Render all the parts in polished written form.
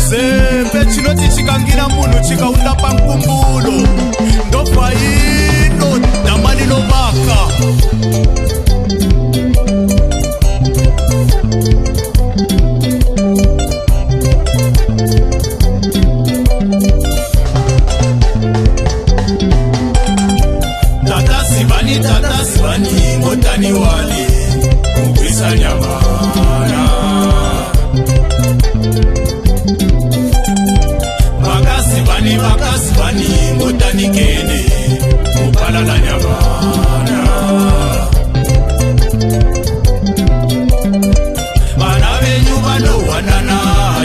chizembe chinoti chikangira munhu chikaunda pankumbulo ndobva ino dama linovaka. Tata Sivani ngotani wali Mogwisanya Bana. Bakasivani ngotani kene Bakalanga Bana. Bana benyu banowanana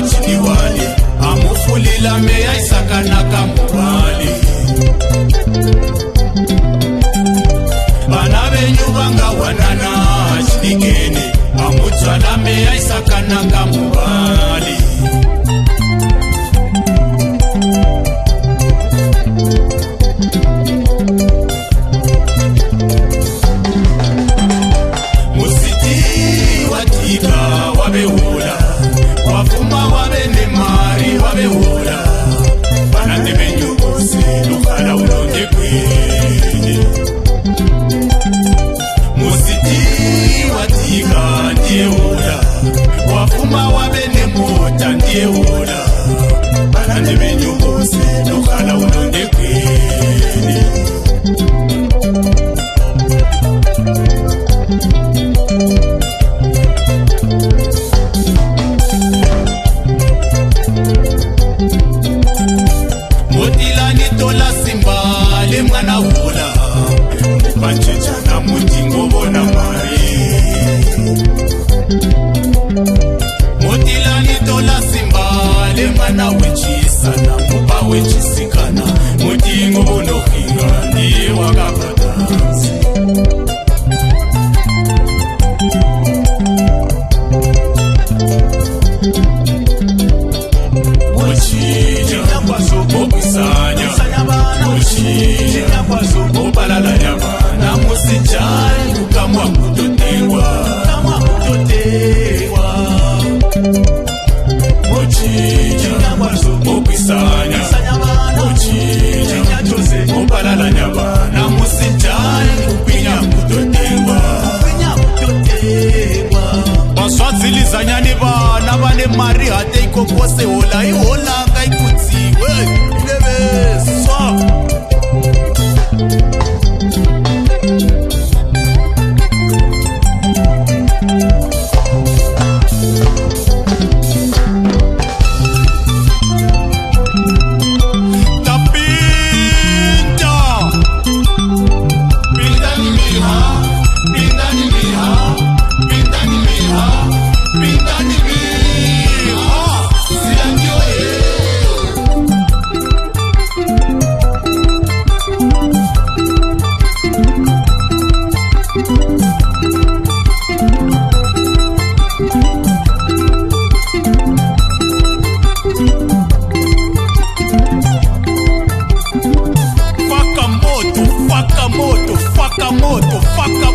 chini wali amufulila meya isakana kamubali. Bana benyu bangawanana chinikene amutsala meya isakana kamubali. Musiti watika wabehula wafuma wabenemari wabehula. Bana benyu bose lukhala ulonde kwene. Watika ndiye ula wafuma wabene mota ndiye ula. Bana benyu bose lukhala ulonde kwene. Motilani tola simbale mwana ula mupanchechana mutingo bona mari. Motilani tola simbale mwana wechisana mupa wechisikana mutingo bono hinga ndiye wakapatanzi. Mogwisanya Bakalanga Bana musijali kukamwa kutotewa. Mogwisanya Bakalanga Bana musijali kupinya kutotewa. Baswadzilizanyani bana bane mari hate ikokose hola ihola ngaikutsiwe ilebeswa.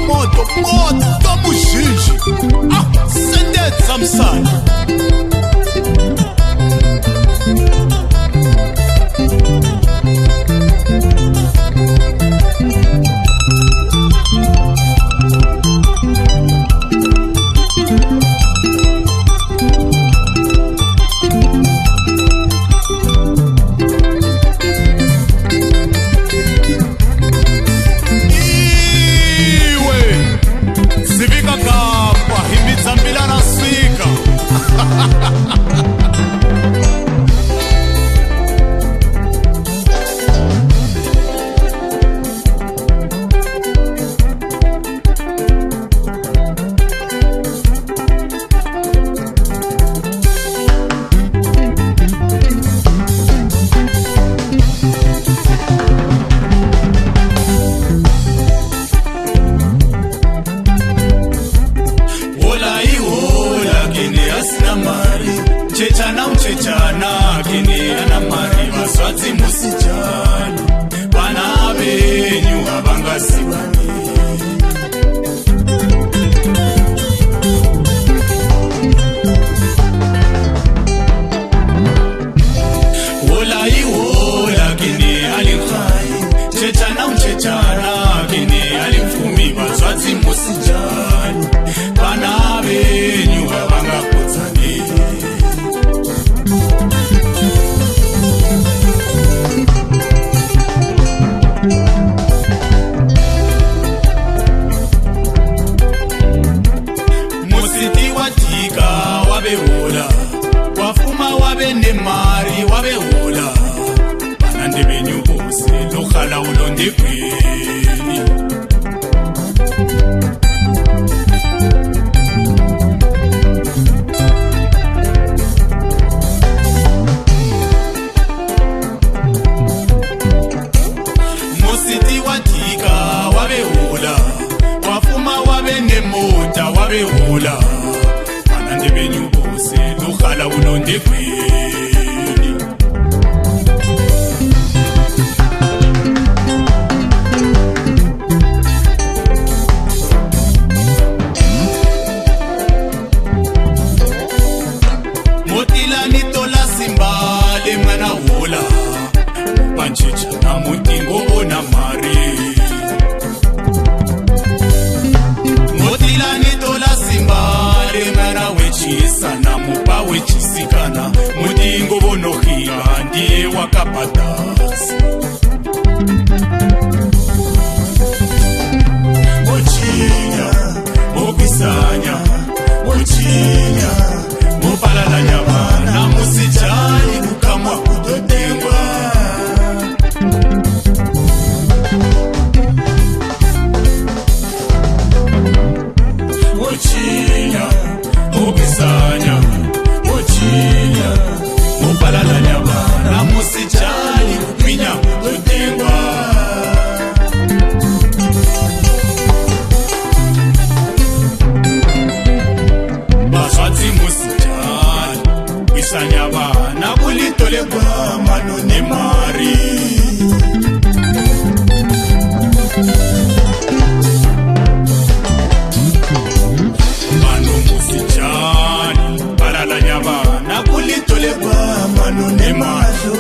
Moto muzhinji sendedza musana. Chechana kini ana mari vaswadzi musijana. Bana benyu havangasivani. Banande benyu bose lokhala ulondekweni. Musiti watika wabehula, wafuma wabenemota wabehula. Banande benyu bose lokhala ulondekweni. Panchicha na mutingo bona mari Motila ni tola simbale Mana wechisa na mupa wechisikana Mutingo bono higa ndiye wakapatas Mochinya, Mogwisanya, Mochinya Bakalanga Bana musijali kukamwa kutotengwa Mochinya, Mogwisanya, Mochinya Bakalanga Bana musijali kupinya kutotengwa Baswati musijali Mogwisanya Bana bulitole kwa mano ne mari Mano musijali Bakalanga Bana bulitole kwa mano ne mari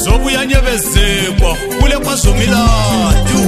Sobu ya nyebezekwa kule kwa zomilatu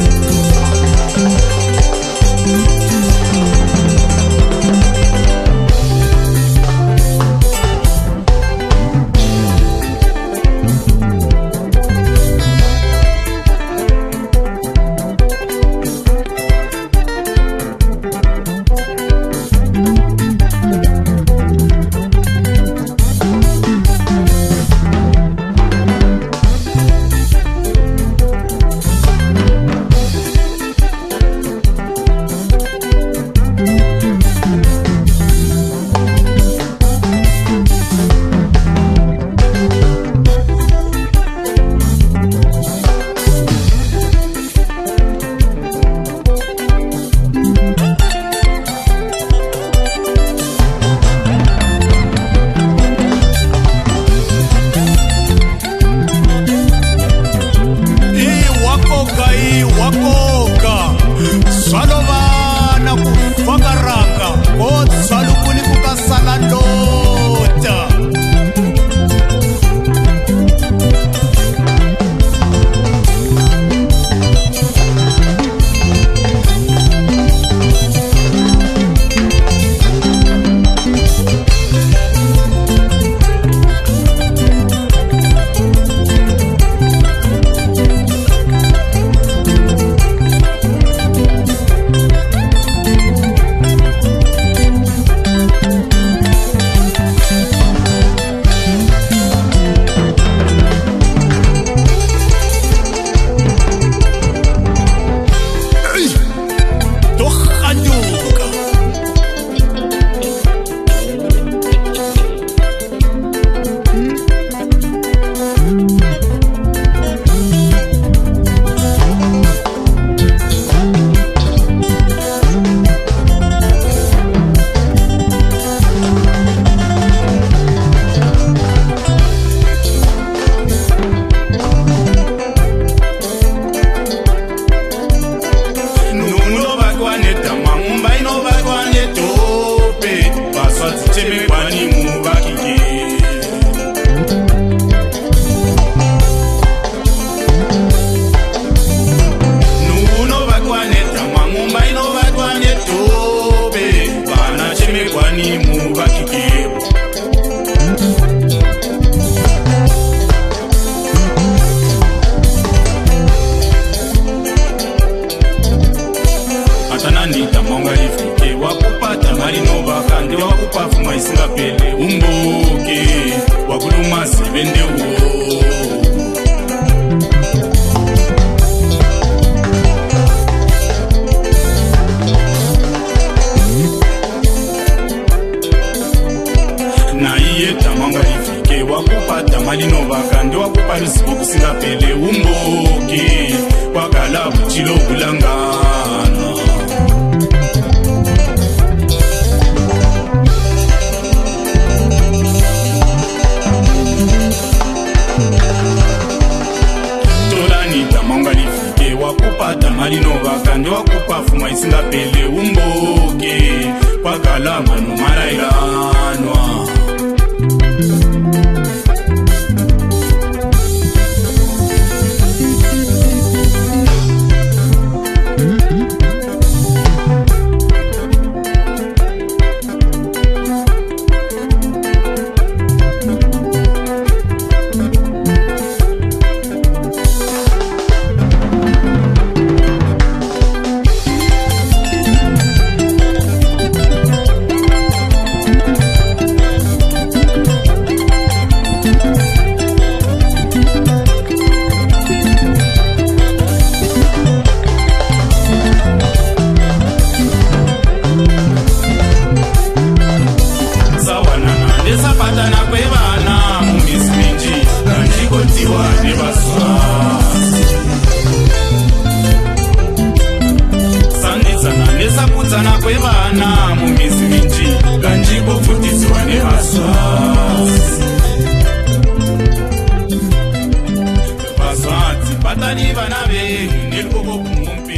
Wakupata mali no bakande wakupafuma isingapele umbo na iye tamanga ifike wakupa tamalinobaka ndi wakupa lusiku kusingapele umboke wakala buchilo bulangana tolani tamanga ifike wakupa tamalinobaka ndi wakupa fuma isingapele umboke wakala manu marailanwa sapatana kwevana mumisminji kandikotiwa nevaswazi sandidzana nesapudzana kwevana mumisminji kandikofundisiwa nevaswazi vaswadzi patani vana venyu nerikoko kumumpe